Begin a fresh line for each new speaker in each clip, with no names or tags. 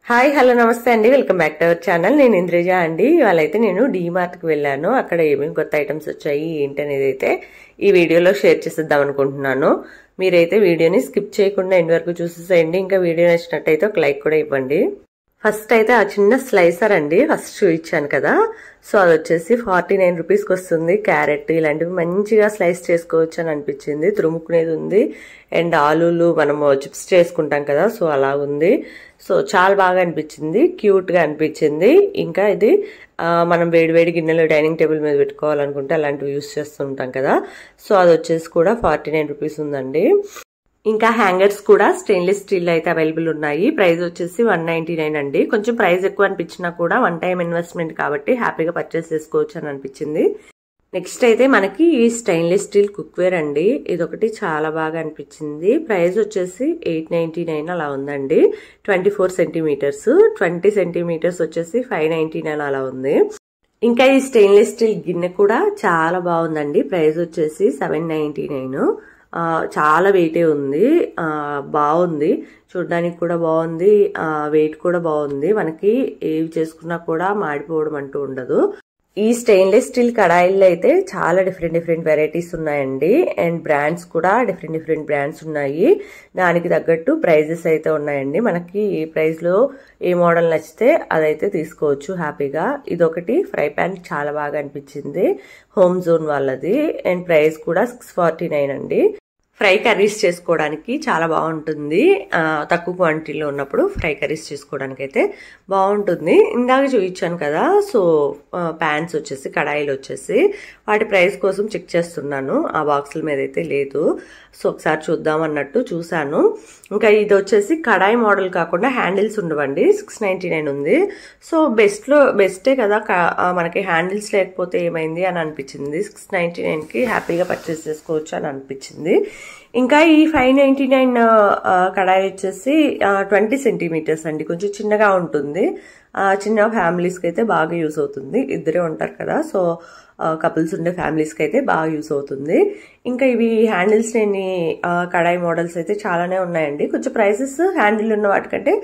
Hi hello నమస్తే అండి, welcome back to our channel. నేను ఇంద్రజ అండి. ఇవాళైతే నేను డీమార్ట్కి వెళ్ళాను. అక్కడ ఏమేమి కొత్త ఐటమ్స్ వచ్చాయి ఏంటి అనేది అయితే ఈ వీడియోలో షేర్ చేసేద్దాం అనుకుంటున్నాను. మీరైతే వీడియోని స్కిప్ చేయకుండా ఎండ్ వరకు చూసేసేయండి. ఇంకా వీడియో నచ్చినట్టయితే ఒక లైక్ కూడా ఇవ్వండి. ఫస్ట్ అయితే ఆ చిన్న స్లైసర్ అండి, ఫస్ట్ చూపించాను కదా, సో అది వచ్చేసి 49 రూపీస్కి వస్తుంది. క్యారెట్ ఇలాంటివి మంచిగా స్లైస్ చేసుకోవచ్చు అని అనిపించింది. తురుముకునేది ఉంది అండ్ ఆలూలు మనము చిప్స్ చేసుకుంటాం కదా, సో అలా ఉంది. సో చాలా బాగా అనిపించింది, క్యూట్గా అనిపించింది. ఇంకా ఇది మనం వేడివేడి గిన్నెలో డైనింగ్ టేబుల్ మీద పెట్టుకోవాలనుకుంటే అలాంటివి యూస్ చేస్తుంటాం కదా, సో అది వచ్చేసి కూడా 49 రూపీస్ ఉందండి. ఇంకా హ్యాంగర్స్ కూడా స్టెయిన్లెస్ స్టీల్ అయితే అవైలబుల్ ఉన్నాయి. ప్రైస్ వచ్చేసి 199 అండి. కొంచెం ప్రైస్ ఎక్కువ అనిపించినా కూడా వన్ టైం ఇన్వెస్ట్మెంట్ కాబట్టి హ్యాపీగా పర్చేస్ చేసుకోవచ్చు అని అనిపించింది. నెక్స్ట్ అయితే మనకి ఈ స్టెయిన్లెస్ స్టీల్ కుక్వేర్ అండి, ఇదొకటి చాలా బాగా అనిపించింది. ప్రైస్ వచ్చేసి 899 అలా ఉందండి. 24 సెంటీమీటర్స్, 20 సెంటీమీటర్స్ వచ్చేసి 599 అలా ఉంది. ఇంకా ఈ స్టెయిన్లెస్ స్టీల్ గిన్నె కూడా చాలా బాగుందండి. ప్రైస్ వచ్చేసి 799. చాలా వెయిటే ఉంది, బాగుంది, చూడడానికి కూడా బాగుంది, వెయిట్ కూడా బాగుంది. మనకి ఏవి చేసుకున్నా కూడా మాడిపోవడం అంటూ ఉండదు. ఈ స్టెయిన్లెస్ స్టీల్ కడాయిల్లో అయితే చాలా డిఫరెంట్ వెరైటీస్ ఉన్నాయండి. అండ్ బ్రాండ్స్ కూడా డిఫరెంట్ బ్రాండ్స్ ఉన్నాయి. దానికి తగ్గట్టు ప్రైజెస్ అయితే ఉన్నాయండి. మనకి ఈ ప్రైస్ లో ఏ మోడల్ నచ్చితే అదైతే తీసుకోవచ్చు హ్యాపీగా. ఇదొకటి ఫ్రై పాన్ చాలా బాగా అనిపించింది, హోమ్ జోన్ వాళ్ళది. అండ్ ప్రైస్ కూడా 649 అండి. ఫ్రై కర్రీస్ చేసుకోవడానికి చాలా బాగుంటుంది. తక్కువ క్వాంటిటీలో ఉన్నప్పుడు ఫ్రై కర్రీస్ చేసుకోవడానికి అయితే బాగుంటుంది. ఇందాక చూపించాను కదా, సో ప్యాన్స్ వచ్చేసి కడాయిలు వచ్చేసి వాటి ప్రైస్ కోసం చెక్ చేస్తున్నాను. ఆ బాక్సుల మీద అయితే లేదు, సో ఒకసారి చూద్దాం అన్నట్టు చూసాను. ఇంకా ఇది వచ్చేసి కడాయి మోడల్ కాకుండా హ్యాండిల్స్ ఉండవండి, 699 ఉంది. సో బెస్టే కదా, మనకి హ్యాండిల్స్ లేకపోతే ఏమైంది అని అనిపించింది. 699కి హ్యాపీగా పర్చేస్ చేసుకోవచ్చు అని అనిపించింది. ఇంకా ఈ 599 కడాయి వచ్చేసి 20 సెంటీమీటర్స్ అండి, కొంచెం చిన్నగా ఉంటుంది. చిన్న ఫ్యామిలీస్కి అయితే బాగా యూస్ అవుతుంది. ఇద్దరే ఉంటారు కదా, సో కపుల్స్ ఉండే ఫ్యామిలీస్కి అయితే బాగా యూస్ అవుతుంది. ఇంకా ఇవి హ్యాండిల్స్ లేని కడాయి మోడల్స్ అయితే చాలానే ఉన్నాయండి. కొంచెం ప్రైసెస్ హ్యాండిల్ ఉన్న వాటికంటే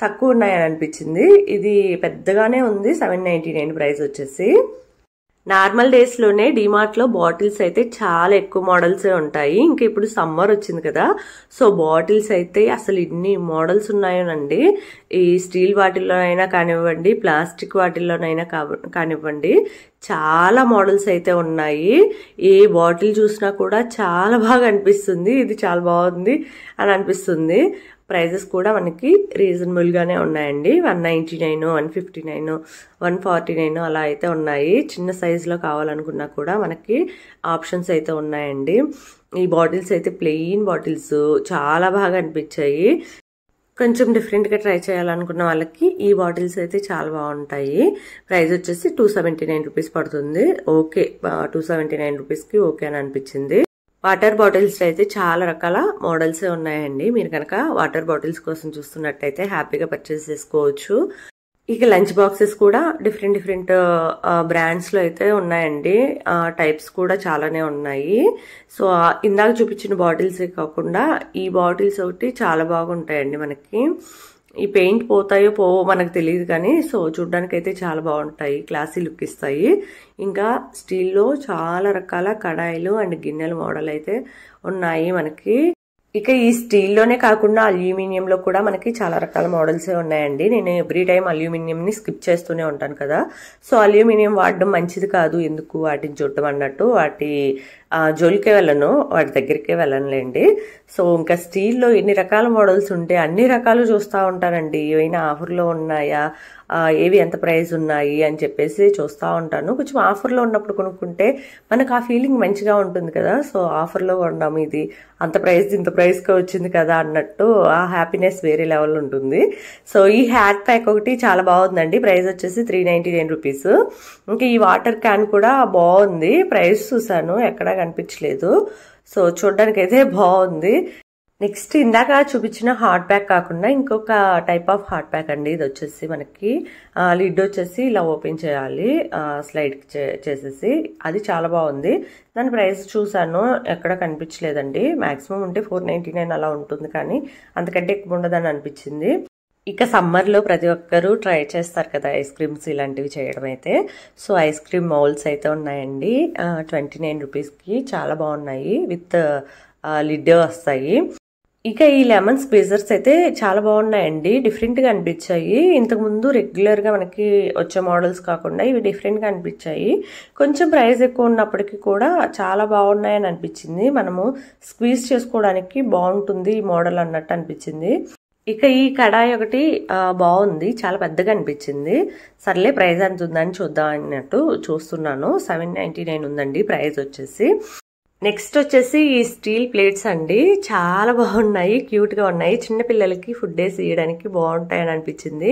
తక్కువ ఉన్నాయని అనిపించింది. ఇది పెద్దగానే ఉంది, 799 ప్రైస్ వచ్చేసి. నార్మల్ డేస్ లోనే డిమార్ట్ లో బాటిల్స్ అయితే చాలా ఎక్కువ మోడల్స్ ఉంటాయి. ఇంకా ఇప్పుడు సమ్మర్ వచ్చింది కదా, సో బాటిల్స్ అయితే అసలు ఇన్ని మోడల్స్ ఉన్నాయోనండి. ఈ స్టీల్ వాటిల్లోనైనా కానివ్వండి, ప్లాస్టిక్ వాటిల్లోనైనా కానివ్వండి, చాలా మోడల్స్ అయితే ఉన్నాయి. ఏ బాటిల్ చూసినా కూడా చాలా బాగా అనిపిస్తుంది, ఇది చాలా బాగుంది అని అనిపిస్తుంది. ప్రైజెస్ కూడా మనకి రీజనబుల్ గానే ఉన్నాయండి. 199, 159, 149 అలా అయితే ఉన్నాయి. చిన్న సైజ్ లో కావాలనుకున్నా కూడా మనకి ఆప్షన్స్ అయితే ఉన్నాయండి. ఈ బాటిల్స్ అయితే ప్లెయిన్ బాటిల్స్ చాలా బాగా అనిపించాయి. కొంచెం డిఫరెంట్ గా ట్రై చేయాలనుకున్న వాళ్ళకి ఈ బాటిల్స్ అయితే చాలా బాగుంటాయి. ప్రైస్ వచ్చేసి 279 రూపీస్ పడుతుంది. ఓకే, 279 రూపీస్కి ఓకే అని అనిపించింది. వాటర్ బాటిల్స్ అయితే చాలా రకాల మోడల్స్ ఉన్నాయండి. మీరు కనుక వాటర్ బాటిల్స్ కోసం చూస్తున్నట్టయితే హ్యాపీగా పర్చేస్ చేసుకోవచ్చు. ఇక లంచ్ బాక్సెస్ కూడా డిఫరెంట్ బ్రాండ్స్ లో అయితే ఉన్నాయండి. టైప్స్ కూడా చాలానే ఉన్నాయి. సో ఇందాక చూపించిన బాటిల్స్ కాకుండా ఈ బాటిల్స్ ఒకటి చాలా బాగుంటాయండి. మనకి ఈ పెయింట్ పోతాయో పోవో మనకు తెలియదు కానీ, సో చూడడానికి అయితే చాలా బాగుంటాయి, క్లాసీ లుక్ ఇస్తాయి. ఇంకా స్టీల్లో చాలా రకాల కడాయిలు అండ్ గిన్నెల మోడల్ అయితే ఉన్నాయి మనకి. ఇక ఈ స్టీల్లోనే కాకుండా అల్యూమినియంలో కూడా మనకి చాలా రకాల మోడల్సే ఉన్నాయండి. నేను ఎవ్రీ టైం అల్యూమినియంని స్కిప్ చేస్తూనే ఉంటాను కదా, సో అల్యూమినియం వాడడం మంచిది కాదు, ఎందుకు వాటిని చూడటం అన్నట్టు వాటి జోలికే వెళ్ళను, వాటి దగ్గరికే వెళ్ళనులేండి. సో ఇంకా స్టీల్లో ఎన్ని రకాల మోడల్స్ ఉంటే అన్ని రకాలు చూస్తూ ఉంటానండి. ఏవైనా ఆఫర్లో ఉన్నాయా, ఏవి ఎంత ప్రైస్ ఉన్నాయి అని చెప్పేసి చూస్తూ ఉంటాను. కొంచెం ఆఫర్లో ఉన్నప్పుడు కొనుక్కుంటే మనకు ఆ ఫీలింగ్ మంచిగా ఉంటుంది కదా, సో ఆఫర్లో కొన్నాము, ఇది అంత ప్రైస్ ఇంత ప్రైస్గా వచ్చింది కదా అన్నట్టు ఆ హ్యాపీనెస్ వేరే లెవెల్ ఉంటుంది. సో ఈ హ్యాట్ ప్యాక్ ఒకటి చాలా బాగుందండి. ప్రైస్ వచ్చేసి 399 రూపీస్. ఇంకా ఈ వాటర్ క్యాన్ కూడా బాగుంది. ప్రైస్ చూసాను, ఎక్కడా కనిపించలేదు. సో చూడడానికి అయితే బాగుంది. నెక్స్ట్ ఇందాక చూపించిన హాట్ ప్యాక్ కాకుండా ఇంకొక టైప్ ఆఫ్ హాట్ ప్యాక్ అండి. ఇది వచ్చేసి మనకి లిడ్ వచ్చేసి ఇలా ఓపెన్ చేయాలి, స్లైడ్ చేసేసి, అది చాలా బాగుంది. దాని ప్రైస్ చూసాను, ఎక్కడ కనిపించలేదండి. మాక్సిమం ఉంటే 499 అలా ఉంటుంది, కానీ అంతకంటే ఎక్కువ ఉండదని అనిపించింది. ఇక సమ్మర్లో ప్రతి ఒక్కరూ ట్రై చేస్తారు కదా ఐస్ క్రీమ్స్ ఇలాంటివి చేయడం అయితే. సో ఐస్ క్రీమ్ మౌల్స్ అయితే ఉన్నాయండి. 29 రూపీస్కి చాలా బాగున్నాయి, విత్ లిడ్ వస్తాయి. ఇక ఈ లెమన్ స్క్వీజర్స్ అయితే చాలా బాగున్నాయండి, డిఫరెంట్గా అనిపించాయి. ఇంతకుముందు రెగ్యులర్గా మనకి వచ్చే మోడల్స్ కాకుండా ఇవి డిఫరెంట్గా అనిపించాయి. కొంచెం ప్రైస్ ఎక్కువ ఉన్నప్పటికీ కూడా చాలా బాగున్నాయని అనిపించింది. మనము స్క్వీజ్ చేసుకోవడానికి బాగుంటుంది ఈ మోడల్ అన్నట్టు అనిపించింది. ఇక ఈ కడాయి ఒకటి బాగుంది, చాలా పెద్దగా అనిపించింది. సర్లే ప్రైస్ ఎంత ఉందని చూద్దాం అన్నట్టు చూస్తున్నాను. 7.99 ఉందండి ప్రైస్ వచ్చేసి. నెక్స్ట్ వచ్చేసి ఈ స్టీల్ ప్లేట్స్ అండి, చాలా బాగున్నాయి, క్యూట్గా ఉన్నాయి. చిన్నపిల్లలకి ఫుడ్ వేసి ఇవ్వడానికి బాగుంటాయని అనిపించింది.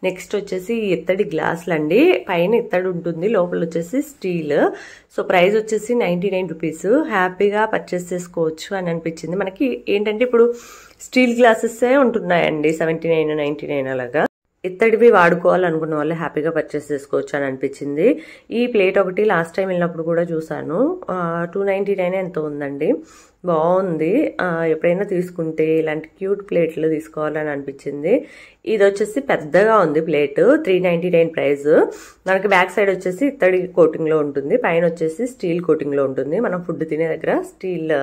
నెక్స్ట్ వచ్చేసి ఈ ఇత్తడి గ్లాసులు అండి, పైన ఇత్తడి ఉంటుంది, లోపల వచ్చేసి స్టీల్. సో ప్రైస్ వచ్చేసి 99 రూపీస్. హ్యాపీగా పర్చేస్ చేసుకోవచ్చు అని అనిపించింది. మనకి ఏంటంటే ఇప్పుడు స్టీల్ గ్లాసెసే ఉంటున్నాయండి 79, 99 అలాగా. ఇత్తడివి వాడుకోవాలనుకున్న వాళ్ళు హ్యాపీగా పర్చేస్ చేసుకోవచ్చు అని అనిపించింది. ఈ ప్లేట్ ఒకటి లాస్ట్ టైం వెళ్ళినప్పుడు కూడా చూసాను, 299 ఎంతో ఉందండి, బాగుంది. ఎప్పుడైనా తీసుకుంటే ఇలాంటి క్యూట్ ప్లేట్లు తీసుకోవాలని అనిపించింది. ఇది వచ్చేసి పెద్దగా ఉంది ప్లేట్, 399 ప్రైస్. మనకి బ్యాక్ సైడ్ వచ్చేసి ఇత్తడి కోటింగ్లో ఉంటుంది, పైన వచ్చేసి స్టీల్ కోటింగ్లో ఉంటుంది. మనం ఫుడ్ తినే దగ్గర స్టీల్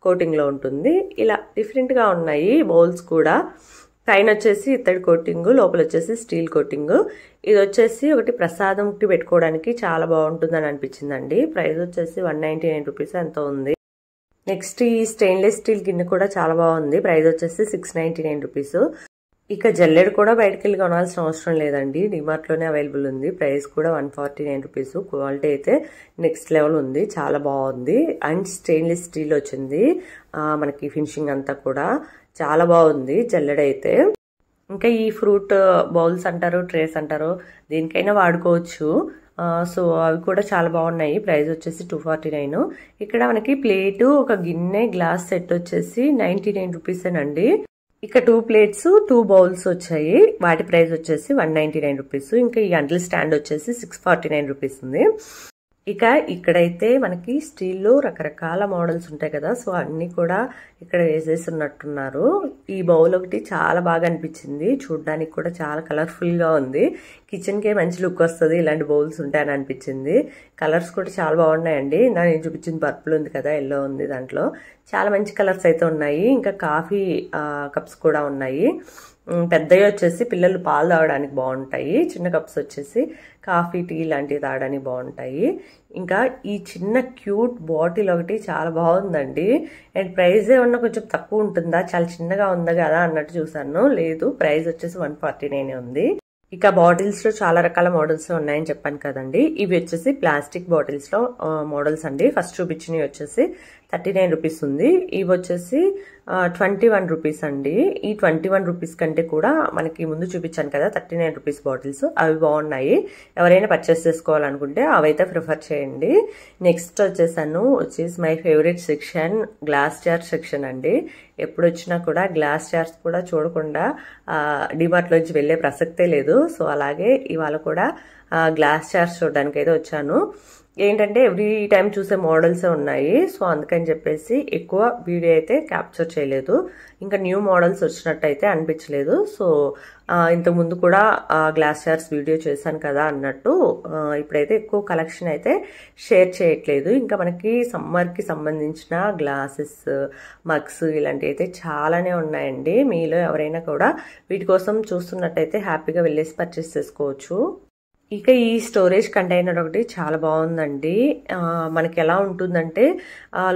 కోటింగ్లో ఉంటుంది. ఇలా డిఫరెంట్గా ఉన్నాయి బౌల్స్ కూడా. పైన వచ్చేసి ఇత్తడి కోటింగ్, లోపల వచ్చేసి స్టీల్ కోటింగ్. ఇది వచ్చేసి ఒకటి ప్రసాదంకి పెట్టుకోవడానికి చాలా బాగుంటుందని అనిపించిందండి. ప్రైస్ వచ్చేసి 199 రూపీస్ ఎంతో ఉంది. నెక్స్ట్ ఈ స్టెయిన్లెస్ స్టీల్ గిన్నె కూడా చాలా బాగుంది, ప్రైస్ వచ్చేసి 699 రూపీస్. ఇక జల్లెడ కూడా బయటకు వెళ్ళి కొనాల్సిన అవసరం లేదండి, డిమార్ట్లోనే అవైలబుల్ ఉంది. ప్రైస్ కూడా 149 రూపీస్. క్వాలిటీ అయితే నెక్స్ట్ లెవెల్ ఉంది, చాలా బాగుంది. అండ్ స్టెయిన్లెస్ స్టీల్ వచ్చింది, మనకి ఫినిషింగ్ అంతా కూడా చాలా బాగుంది జల్లెడ అయితే. ఇంకా ఈ ఫ్రూట్ బౌల్స్ అంటారు, ట్రేస్ అంటారు, దేనికైనా వాడుకోవచ్చు. సో అవి కూడా చాలా బాగున్నాయి. ప్రైస్ వచ్చేసి 249. ఇక్కడ మనకి ప్లేటు, ఒక గిన్నె, గ్లాస్ సెట్ వచ్చేసి 99 రూపీసేనండి. ఇక 2 ప్లేట్స్ 2 బౌల్స్ వచ్చాయి, వాటి ప్రైస్ వచ్చేసి 199 రూపీస్. ఇంకా ఈ అండల్ స్టాండ్ వచ్చేసి 649 రూపీస్ ఉంది. ఇక ఇక్కడైతే మనకి స్టీల్లో రకరకాల మోడల్స్ ఉంటాయి కదా, సో అన్నీ కూడా ఇక్కడ వేసేసి ఉన్నట్టున్నారు. ఈ బౌల్ ఒకటి చాలా బాగా అనిపించింది, చూడడానికి కూడా చాలా కలర్ఫుల్గా ఉంది. కిచెన్కే మంచి లుక్ వస్తుంది ఇలాంటి బౌల్స్ ఉంటాయని అనిపించింది. కలర్స్ కూడా చాలా బాగున్నాయండి. నేను చూపించిన పర్పుల్ ఉంది కదా, ఎల్లో ఉంది, దాంట్లో చాలా మంచి కలర్స్ అయితే ఉన్నాయి. ఇంకా కాఫీ కప్స్ కూడా ఉన్నాయి. పెద్దవి వచ్చేసి పిల్లలు పాలు తాగడానికి బాగుంటాయి, చిన్న కప్స్ వచ్చేసి కాఫీ, టీ లాంటివి తాగడానికి బాగుంటాయి. ఇంకా ఈ చిన్న క్యూట్ బాటిల్ ఒకటి చాలా బాగుందండి. అండ్ ప్రైస్ ఏమన్నా కొంచెం తక్కువ ఉంటుందా, చాలా చిన్నగా ఉందా కదా అన్నట్టు చూసాను, లేదు, ప్రైస్ వచ్చేసి 149 ఉంది. ఇక బాటిల్స్ లో చాలా రకాల మోడల్స్ ఉన్నాయని చెప్పాను కదండి. ఇవి వచ్చేసి ప్లాస్టిక్ బాటిల్స్ లో మోడల్స్ అండి. ఫస్ట్ చూపించినవి వచ్చేసి 39 రూపీస్ ఉంది. ఇవి వచ్చేసి 21 రూపీస్ అండి. ఈ 21 రూపీస్ కంటే కూడా మనకి ముందు చూపించాను కదా 39 రూపీస్ బాటిల్స్, అవి బాగున్నాయి. ఎవరైనా పర్చేస్ చేసుకోవాలనుకుంటే అవైతే ప్రిఫర్ చేయండి. నెక్స్ట్ వచ్చేసి my favourite section, glass jar section అండి. ఎప్పుడు వచ్చినా కూడా గ్లాస్ జార్స్ కూడా చూడకుండా డిమార్ట్లోంచి వెళ్ళే ప్రసక్తే లేదు. సో అలాగే ఇవాళ కూడా గ్లాస్ జార్స్ చూడడానికి అయితే వచ్చాను. ఏంటంటే ఎవ్రీ టైం చూసే మోడల్సే ఉన్నాయి, సో అందుకని చెప్పేసి ఎక్కువ వీడియో అయితే క్యాప్చర్ చేయలేదు. ఇంకా న్యూ మోడల్స్ వచ్చినట్టయితే అనిపించలేదు. సో ఇంతకుముందు కూడా గ్లాస్ జార్స్ వీడియో చేశాను కదా అన్నట్టు ఇప్పుడైతే ఎక్కువ కలెక్షన్ అయితే షేర్ చేయట్లేదు. ఇంకా మనకి సమ్మర్కి సంబంధించిన గ్లాసెస్, మగ్స్ ఇలాంటివి అయితే చాలానే ఉన్నాయండి. మీలో ఎవరైనా కూడా వీటి కోసం చూస్తున్నట్టయితే హ్యాపీగా వెళ్ళేసి పర్చేస్ చేసుకోవచ్చు. ఇక ఈ స్టోరేజ్ కంటైనర్ ఒకటి చాలా బాగుందండి. మనకి ఎలా ఉంటుందంటే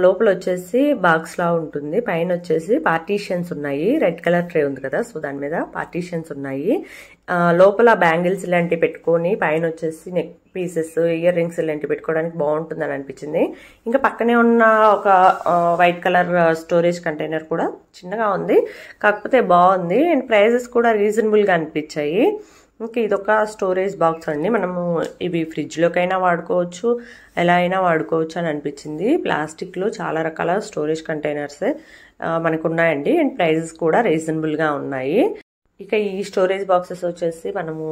లోపల వచ్చేసి బాక్స్ లా ఉంటుంది, పైన వచ్చేసి పార్టీషన్స్ ఉన్నాయి. రెడ్ కలర్ ట్రే ఉంది కదా, సో దాని మీద పార్టీషన్స్ ఉన్నాయి. లోపల బ్యాంగిల్స్ ఇలాంటివి పెట్టుకొని, పైన వచ్చేసి నెక్ పీసెస్, ఇయర్ రింగ్స్ ఇలాంటివి పెట్టుకోవడానికి బాగుంటుందని అనిపించింది. ఇంకా పక్కనే ఉన్న ఒక వైట్ కలర్ స్టోరేజ్ కంటైనర్ కూడా చిన్నగా ఉంది, కాకపోతే బాగుంది. అండ్ ప్రైజెస్ కూడా రీజనబుల్గా అనిపించాయి. ఇంకా ఇదొక స్టోరేజ్ బాక్స్ అండి, మనము ఇవి ఫ్రిడ్జ్లోకైనా వాడుకోవచ్చు, ఎలా అయినా వాడుకోవచ్చు అని అనిపించింది. ప్లాస్టిక్లో చాలా రకాల స్టోరేజ్ కంటైనర్సే మనకు ఉన్నాయండి. అండ్ ప్రైజెస్ కూడా రీజనబుల్గా ఉన్నాయి. ఇక ఈ స్టోరేజ్ బాక్సెస్ వచ్చేసి మనము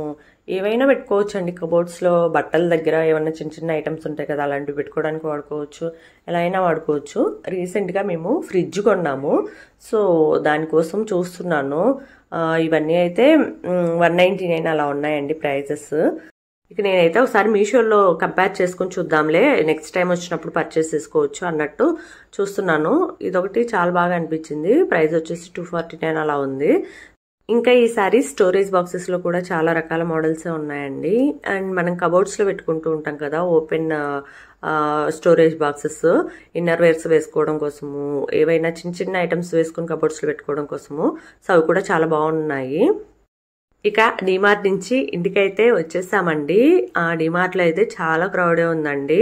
ఏవైనా పెట్టుకోవచ్చు అండి. కబోర్డ్స్లో బట్టల దగ్గర ఏమైనా చిన్న చిన్న ఐటమ్స్ ఉంటాయి కదా, అలాంటివి పెట్టుకోవడానికి వాడుకోవచ్చు, ఎలా అయినా వాడుకోవచ్చు. రీసెంట్గా మేము ఫ్రిడ్జ్ కొన్నాము, సో దానికోసం చూస్తున్నాను. ఇవన్నీ అయితే 199 అలా ఉన్నాయండి ప్రైజెస్. ఇక నేనైతే ఒకసారి మీషోలో కంపేర్ చేసుకుని చూద్దాంలే, నెక్స్ట్ టైం వచ్చినప్పుడు పర్చేస్ చేసుకోవచ్చు అన్నట్టు చూస్తున్నాను. ఇదొకటి చాలా బాగా అనిపించింది. ప్రైస్ వచ్చేసి 249 అలా ఉంది. ఇంకా ఈసారి స్టోరేజ్ బాక్సెస్లో కూడా చాలా రకాల మోడల్సే ఉన్నాయండి. అండ్ మనం కబోర్డ్స్లో పెట్టుకుంటూ ఉంటాం కదా open storage boxes, inner wears వేసుకోవడం కోసము, ఏవైనా చిన్న చిన్న ఐటమ్స్ వేసుకుని కబోర్డ్స్లో పెట్టుకోవడం కోసము. సో అవి కూడా చాలా బాగున్నాయి. ఇక డిమార్ట్ నుంచి ఇంటికైతే వచ్చేసామండి. ఆ డిమార్ట్లో అయితే చాలా క్రౌడే ఉందండి.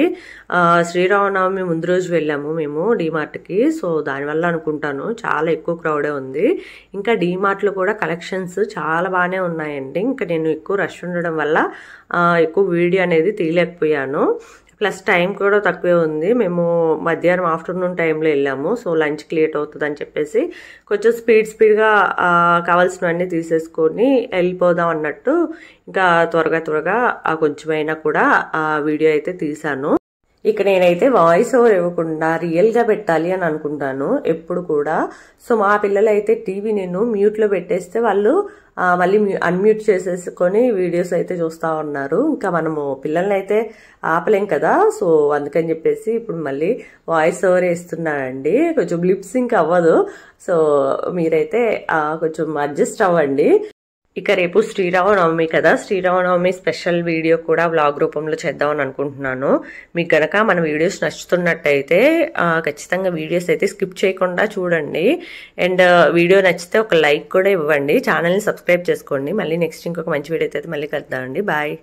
శ్రీరామనవమి ముందు రోజు వెళ్ళాము మేము డిమార్ట్కి, సో దానివల్ల అనుకుంటాను చాలా ఎక్కువ క్రౌడే ఉంది. ఇంకా డిమార్ట్లో కూడా కలెక్షన్స్ చాలా బాగానే ఉన్నాయండి. ఇంకా నేను ఎక్కువ రష్ ఉండడం వల్ల ఎక్కువ వీడియో అనేది తీయలేకపోయాను. ప్లస్ టైం కూడా తక్కువే ఉంది. మేము మధ్యాహ్నం ఆఫ్టర్నూన్ టైంలో వెళ్ళాము, సో లంచ్కి లేట్ అవుతుంది అని చెప్పేసి కొంచెం స్పీడ్గా కావాల్సినవన్నీ తీసేసుకొని వెళ్ళిపోదాం అన్నట్టు ఇంకా త్వరగా కొంచెమైనా కూడా వీడియో అయితే తీసాను. ఇక నేనైతే వాయిస్ ఓవర్ ఇవ్వకుండా రియల్గా పెట్టాలి అని అనుకుంటాను ఎప్పుడు కూడా. సో మా పిల్లలు అయితే టీవీ నేను మ్యూట్లో పెట్టేస్తే వాళ్ళు మళ్ళీ అన్మ్యూట్ చేసేసుకొని వీడియోస్ అయితే చూస్తూ ఉన్నారు. ఇంకా మనము పిల్లల్ని అయితే ఆపలేం కదా, సో అందుకని చెప్పేసి ఇప్పుడు మళ్ళీ వాయిస్ ఓవర్ ఇస్తున్నానండి. కొంచెం లిప్ సింక్ అవ్వదు, సో మీరైతే కొంచెం అడ్జస్ట్ అవ్వండి. ఇక రేపు శ్రీరామనవమి కదా, శ్రీరామనవమి స్పెషల్ వీడియో కూడా వ్లాగ్ రూపంలో చేద్దామని అనుకుంటున్నాను. మీకు గనక మన వీడియోస్ నచ్చుతున్నట్టయితే ఖచ్చితంగా వీడియోస్ అయితే స్కిప్ చేయకుండా చూడండి. అండ్ వీడియో నచ్చితే ఒక లైక్ కూడా ఇవ్వండి, ఛానల్ని సబ్స్క్రైబ్ చేసుకోండి. మళ్ళీ నెక్స్ట్ ఇంకొక మంచి వీడియో అయితే మళ్ళీ కలుద్దామండి. బాయ్.